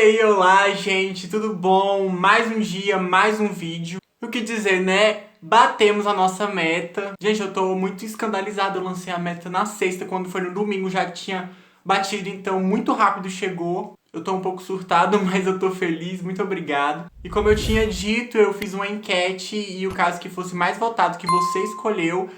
aí, olá, gente, tudo bom? Mais um dia, mais um vídeo. O que dizer, né? Batemos a nossa meta. Gente, eu tô muito escandalizado, eu lancei a meta na sexta, quando foi no domingo já tinha batido, então muito rápido chegou. Eu tô um pouco surtado, mas eu tô feliz, muito obrigado. E como eu tinha dito, eu fiz uma enquete e o caso que fosse mais votado que você escolheu,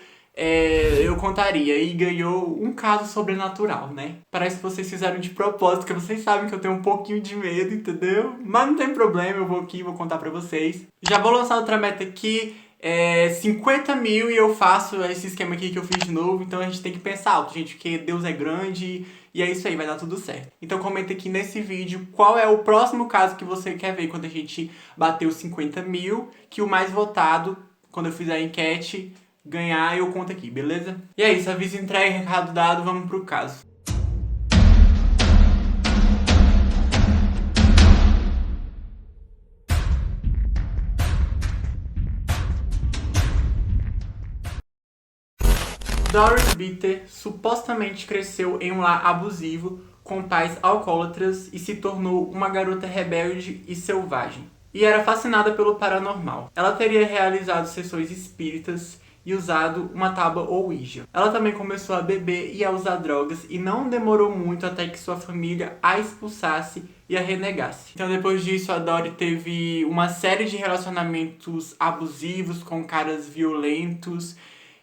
eu contaria. E ganhou um caso sobrenatural, né? Parece que vocês fizeram de propósito, porque vocês sabem que eu tenho um pouquinho de medo, entendeu? Mas não tem problema, eu vou aqui e vou contar pra vocês. Já vou lançar outra meta aqui. 50 mil e eu faço esse esquema aqui que eu fiz de novo. Então a gente tem que pensar alto, gente, porque Deus é grande e é isso aí, vai dar tudo certo. Então comenta aqui nesse vídeo qual é o próximo caso que você quer ver quando a gente bater os 50 mil, que o mais votado, quando eu fizer a enquete, ganhar, eu conto aqui, beleza? E é isso, aviso entregue, recado dado, vamos pro caso. Doris Bitter supostamente cresceu em um lar abusivo com pais alcoólatras e se tornou uma garota rebelde e selvagem. E era fascinada pelo paranormal. Ela teria realizado sessões espíritas e usado uma tábua Ouija. Ela também começou a beber e a usar drogas e não demorou muito até que sua família a expulsasse e a renegasse. Então depois disso a Dory teve uma série de relacionamentos abusivos com caras violentos.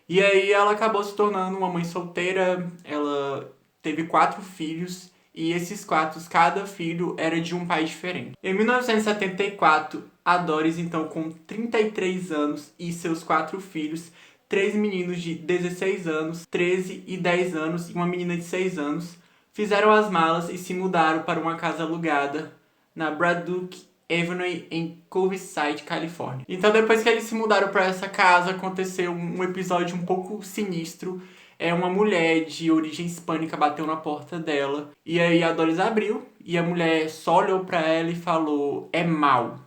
E aí ela acabou se tornando uma mãe solteira, ela teve 4 filhos, e esses 4, cada filho era de um pai diferente. Em 1974, a Doris, então com 33 anos e seus 4 filhos, 3 meninos de 16 anos, 13 e 10 anos e uma menina de 6 anos, fizeram as malas e se mudaram para uma casa alugada na Braddock Avenue em Culver-City, Califórnia. Então depois que eles se mudaram para essa casa, aconteceu um episódio um pouco sinistro. Uma mulher de origem hispânica bateu na porta dela. E aí a Doris abriu e a mulher só olhou para ela e falou: "É mal".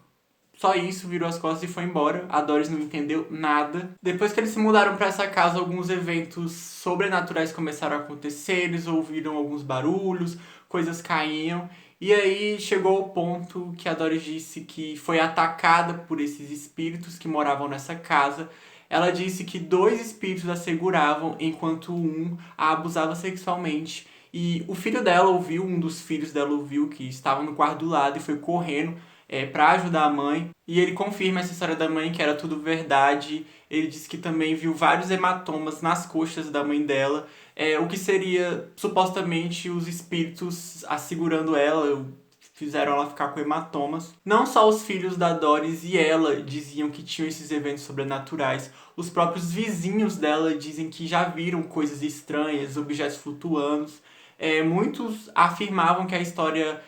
Só isso, virou as costas e foi embora. A Doris não entendeu nada. Depois que eles se mudaram para essa casa, alguns eventos sobrenaturais começaram a acontecer. Eles ouviram alguns barulhos, coisas caíam. E aí chegou o ponto que a Doris disse que foi atacada por esses espíritos que moravam nessa casa. Ela disse que 2 espíritos a seguravam enquanto um a abusava sexualmente. E o filho dela ouviu, um dos filhos dela ouviu que estava no quarto do lado e foi correndo para ajudar a mãe. E ele confirma essa história da mãe, que era tudo verdade. Ele disse que também viu vários hematomas nas coxas da mãe dela, o que seria supostamente os espíritos assegurando ela, fizeram ela ficar com hematomas. Não só os filhos da Doris e ela diziam que tinham esses eventos sobrenaturais, os próprios vizinhos dela dizem que já viram coisas estranhas, objetos flutuando. Muitos afirmavam que a história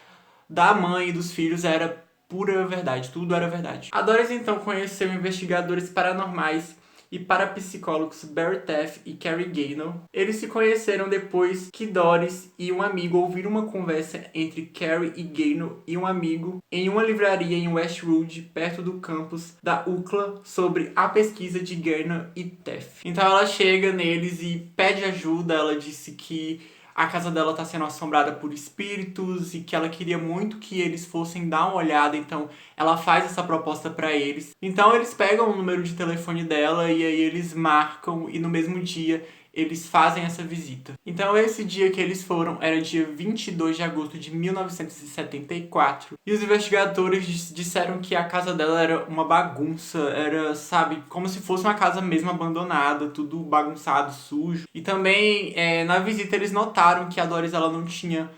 da mãe e dos filhos era pura verdade, tudo era verdade. A Doris então conheceu investigadores paranormais e parapsicólogos Barry Taff e Carrie Gaynor. Eles se conheceram depois que Doris e um amigo ouviram uma conversa entre Carrie e Gaynor e um amigo em uma livraria em Westwood, perto do campus da UCLA, sobre a pesquisa de Gaynor e Taff. Então ela chega neles e pede ajuda. Ela disse que a casa dela está sendo assombrada por espíritos e que ela queria muito que eles fossem dar uma olhada, então ela faz essa proposta para eles. Então eles pegam o número de telefone dela e aí eles marcam e no mesmo dia eles fazem essa visita. Então esse dia que eles foram era dia 22 de agosto de 1974. E os investigadores disseram que a casa dela era uma bagunça, era, sabe, como se fosse uma casa mesmo abandonada, tudo bagunçado, sujo. E também na visita eles notaram que a Doris ela não tinha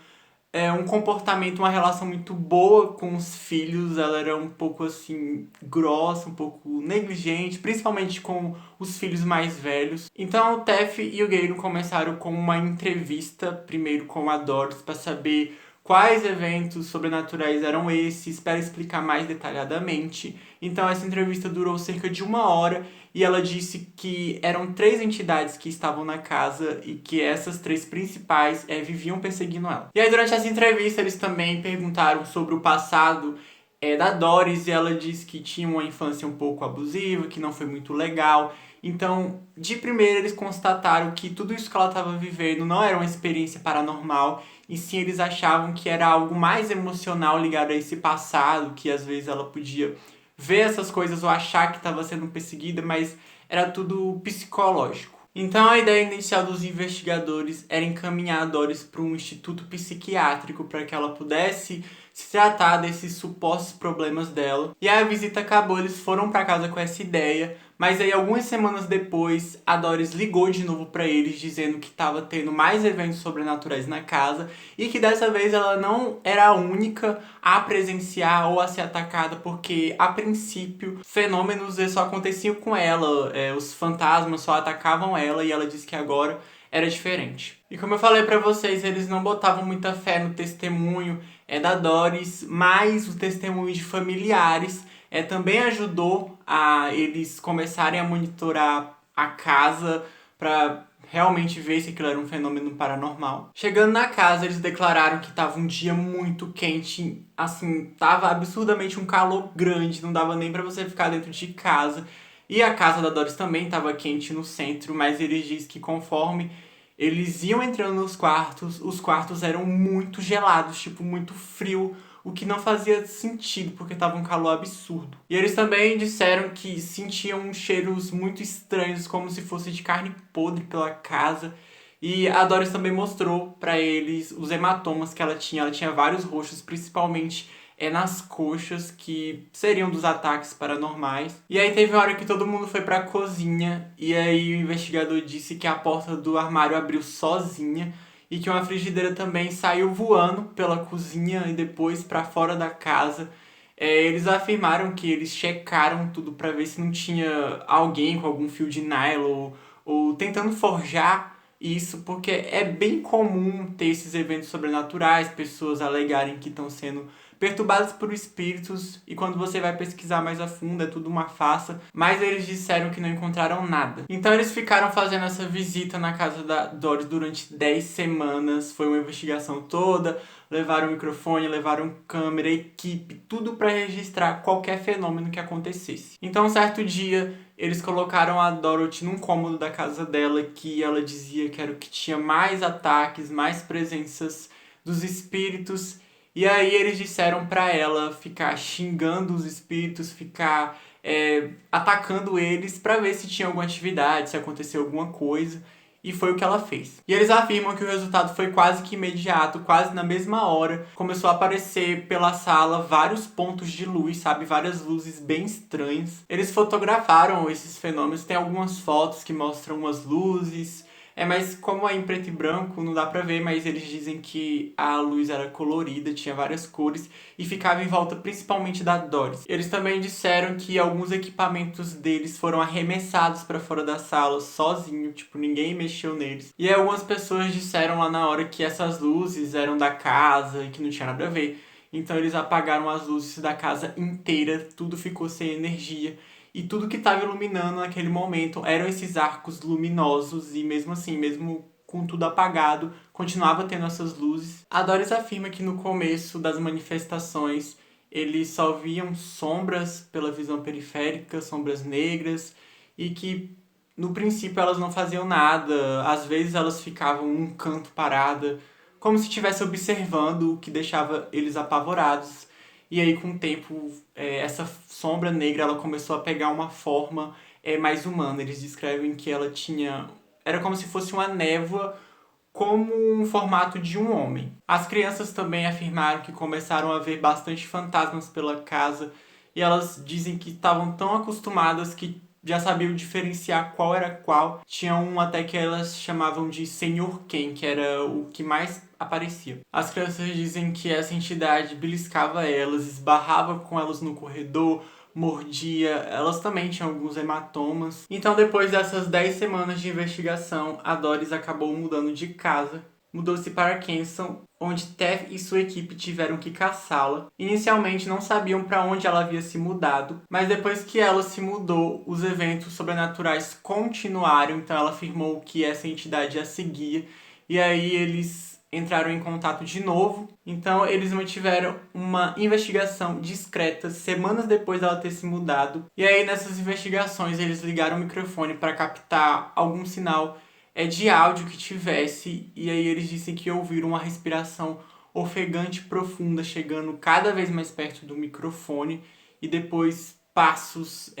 um comportamento, uma relação muito boa com os filhos. Ela era um pouco assim, grossa, um pouco negligente, principalmente com os filhos mais velhos. Então o Taff e o Gaynor começaram com uma entrevista, primeiro com a Doris, para saber quais eventos sobrenaturais eram esses, para explicar mais detalhadamente. Então essa entrevista durou cerca de 1 hora e ela disse que eram 3 entidades que estavam na casa e que essas 3 principais viviam perseguindo ela. E aí durante essa entrevista eles também perguntaram sobre o passado da Doris e ela disse que tinha uma infância um pouco abusiva, que não foi muito legal. Então, de primeira, eles constataram que tudo isso que ela estava vivendo não era uma experiência paranormal e sim eles achavam que era algo mais emocional ligado a esse passado, que às vezes ela podia ver essas coisas ou achar que estava sendo perseguida, mas era tudo psicológico. Então a ideia inicial dos investigadores era encaminhar a Doris para um instituto psiquiátrico para que ela pudesse se tratar desses supostos problemas dela. E aí a visita acabou, eles foram para casa com essa ideia, mas aí algumas semanas depois a Doris ligou de novo para eles dizendo que estava tendo mais eventos sobrenaturais na casa e que dessa vez ela não era a única a presenciar ou a ser atacada, porque a princípio fenômenos só aconteciam com ela, os fantasmas só atacavam ela, e ela disse que agora era diferente. E como eu falei pra vocês, eles não botavam muita fé no testemunho da Doris, mas o testemunho de familiares também ajudou a eles começarem a monitorar a casa para realmente ver se aquilo era um fenômeno paranormal. Chegando na casa, eles declararam que estava um dia muito quente, assim, tava absurdamente um calor grande, não dava nem para você ficar dentro de casa. E a casa da Doris também estava quente no centro, mas eles dizem que conforme eles iam entrando nos quartos, os quartos eram muito gelados, tipo, muito frio, o que não fazia sentido, porque tava um calor absurdo. E eles também disseram que sentiam cheiros muito estranhos, como se fosse de carne podre pela casa. E a Doris também mostrou pra eles os hematomas que ela tinha. Ela tinha vários roxos, principalmente nas coxas, que seriam dos ataques paranormais. E aí teve uma hora que todo mundo foi pra cozinha, e aí o investigador disse que a porta do armário abriu sozinha, e que uma frigideira também saiu voando pela cozinha e depois para fora da casa. Eles afirmaram que eles checaram tudo para ver se não tinha alguém com algum fio de nylon ou tentando forjar isso, porque é bem comum ter esses eventos sobrenaturais, pessoas alegarem que estão sendo perturbados por espíritos, e quando você vai pesquisar mais a fundo é tudo uma farsa, mas eles disseram que não encontraram nada. Então eles ficaram fazendo essa visita na casa da Doris durante 10 semanas, foi uma investigação toda, levaram microfone, levaram câmera, equipe, tudo para registrar qualquer fenômeno que acontecesse. Então um certo dia eles colocaram a Dorothy num cômodo da casa dela, que ela dizia que era o que tinha mais ataques, mais presenças dos espíritos. E aí eles disseram pra ela ficar xingando os espíritos, ficar atacando eles pra ver se tinha alguma atividade, se aconteceu alguma coisa. E foi o que ela fez. E eles afirmam que o resultado foi quase que imediato, quase na mesma hora. Começou a aparecer pela sala vários pontos de luz, sabe? Várias luzes bem estranhas. Eles fotografaram esses fenômenos, tem algumas fotos que mostram umas luzes. Mas como é em preto e branco, não dá pra ver, mas eles dizem que a luz era colorida, tinha várias cores e ficava em volta principalmente da Doris. Eles também disseram que alguns equipamentos deles foram arremessados pra fora da sala sozinho, tipo, ninguém mexeu neles. E aí algumas pessoas disseram lá na hora que essas luzes eram da casa e que não tinha nada a ver. Então eles apagaram as luzes da casa inteira, tudo ficou sem energia. E tudo que estava iluminando naquele momento eram esses arcos luminosos, e mesmo assim, mesmo com tudo apagado, continuava tendo essas luzes. A Doris afirma que no começo das manifestações eles só viam sombras pela visão periférica, sombras negras, e que no princípio elas não faziam nada, às vezes elas ficavam num canto parada, como se estivesse observando, o que deixava eles apavorados. E aí, com o tempo, essa sombra negra ela começou a pegar uma forma mais humana. Eles descrevem que ela tinha... Era como se fosse uma névoa, como um formato de um homem. As crianças também afirmaram que começaram a ver bastante fantasmas pela casa. E elas dizem que estavam tão acostumadas que já sabiam diferenciar qual era qual. Tinha um até que elas chamavam de Senhor Ken, que era o que mais aparecia. As crianças dizem que essa entidade beliscava elas, esbarrava com elas no corredor, mordia. Elas também tinham alguns hematomas. Então, depois dessas 10 semanas de investigação, a Doris acabou mudando de casa. Mudou-se para Kensington, onde Tef e sua equipe tiveram que caçá-la. Inicialmente não sabiam para onde ela havia se mudado, mas depois que ela se mudou, os eventos sobrenaturais continuaram, então ela afirmou que essa entidade a seguia, e aí eles entraram em contato de novo. Então eles mantiveram uma investigação discreta semanas depois dela ter se mudado. E aí nessas investigações eles ligaram o microfone para captar algum sinal de áudio que tivesse, e aí eles dizem que ouviram uma respiração ofegante profunda chegando cada vez mais perto do microfone e depois passos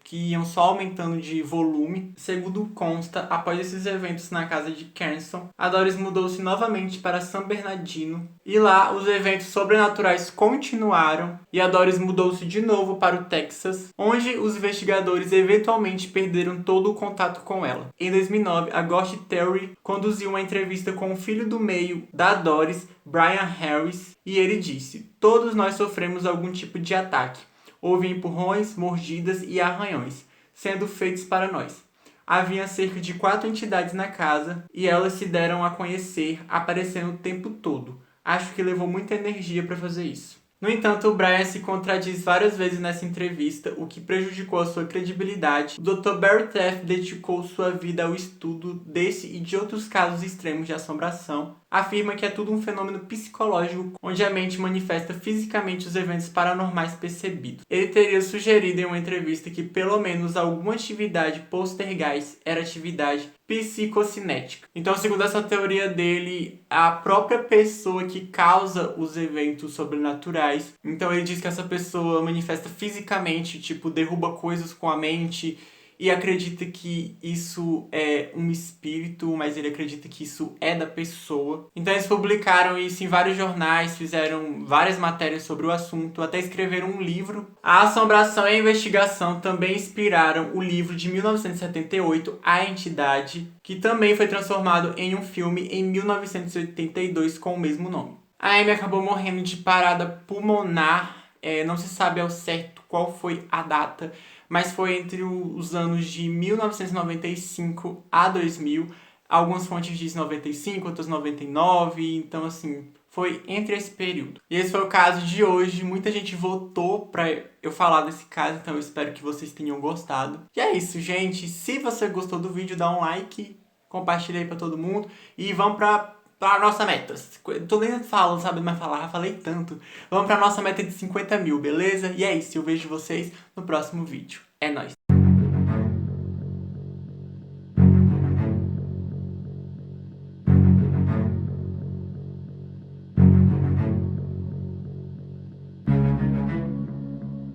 que iam só aumentando de volume. Segundo consta, após esses eventos na casa de Carson, a Doris mudou-se novamente para San Bernardino e lá os eventos sobrenaturais continuaram e a Doris mudou-se de novo para o Texas, onde os investigadores eventualmente perderam todo o contato com ela. Em 2009, a Ghost Theory conduziu uma entrevista com o filho do meio da Doris, Brian Harris, e ele disse: "Todos nós sofremos algum tipo de ataque. Houve empurrões, mordidas e arranhões, sendo feitos para nós. Havia cerca de 4 entidades na casa e elas se deram a conhecer, aparecendo o tempo todo. Acho que levou muita energia para fazer isso." No entanto, o Brian se contradiz várias vezes nessa entrevista, o que prejudicou a sua credibilidade. O Dr. Barry Taff dedicou sua vida ao estudo desse e de outros casos extremos de assombração. Afirma que é tudo um fenômeno psicológico, onde a mente manifesta fisicamente os eventos paranormais percebidos. Ele teria sugerido em uma entrevista que pelo menos alguma atividade poltergeist era atividade psicocinética. Então, segundo essa teoria dele, a própria pessoa que causa os eventos sobrenaturais. Então ele diz que essa pessoa manifesta fisicamente, tipo, derruba coisas com a mente e acredita que isso é um espírito, mas ele acredita que isso é da pessoa. Então eles publicaram isso em vários jornais, fizeram várias matérias sobre o assunto, até escreveram um livro. A assombração e a investigação também inspiraram o livro de 1978, A Entidade, que também foi transformado em um filme em 1982 com o mesmo nome. A Amy acabou morrendo de parada pulmonar, não se sabe ao certo qual foi a data, mas foi entre os anos de 1995 a 2000. Algumas fontes dizem 95, outras 99, então assim, foi entre esse período. E esse foi o caso de hoje. Muita gente votou pra eu falar desse caso, então eu espero que vocês tenham gostado. E é isso, gente. Se você gostou do vídeo, dá um like, compartilha aí pra todo mundo e vamos pra nossa meta. Tô nem falando, sabe mais falar, já falei tanto. Vamos pra nossa meta de 50 mil, beleza? E é isso, eu vejo vocês no próximo vídeo. É nóis!